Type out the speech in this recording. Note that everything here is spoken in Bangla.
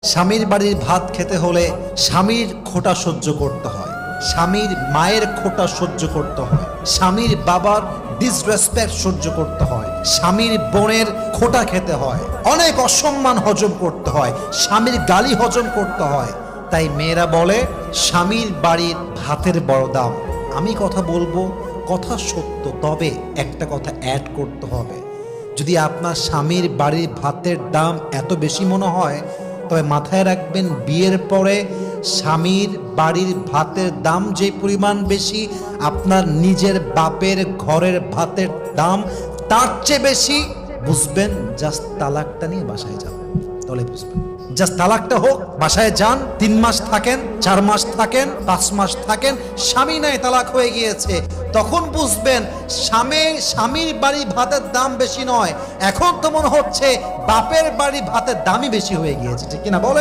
স্বামীর বাড়ির ভাত খেতে হলে স্বামীর খোঁটা সহ্য করতে হয়, স্বামীর মায়ের খোঁটা সহ্য করতে হয়, স্বামীর বাবার ডিসরেসপেক্ট সহ্য করতে হয়, স্বামীর বোনের খোঁটা খেতে হয়, অনেক অসম্মান হজম করতে হয়, স্বামীর গালি হজম করতে হয়। তাই মেয়েরা বলে স্বামীর বাড়ির ভাতের বড় দাম। আমি কথা বলবো, কথা সত্য, তবে একটা কথা অ্যাড করতে হবে। যদি আপনার স্বামীর বাড়ির ভাতের দাম এত বেশি মনে হয়, তবে মাথায় রাখবেন বিয়ের পরে স্বামীর বাড়ির ভাতের দাম যে পরিমাণ বেশি, আপনার নিজের বাপের ঘরের ভাতের দাম তার চেয়ে বেশি। বুঝবেন, জাস্ট তালাকটা নিয়ে বাসায় যাবেন, তাহলে বুঝবেন। জাস্ট তালাকটা হোক, বাসায় যান, 3 মাস থাকেন, 4 মাস থাকেন, 5 মাস থাকেন, স্বামী নাই তালাক হয়ে গিয়েছে, তখন বুঝবেন স্বামীর বাড়ি ভাতের দাম বেশি নয়, এখন তো মনে হচ্ছে বাপের বাড়ি ভাতের দামই বেশি হয়ে গিয়েছে। ঠিক কিনা বলে?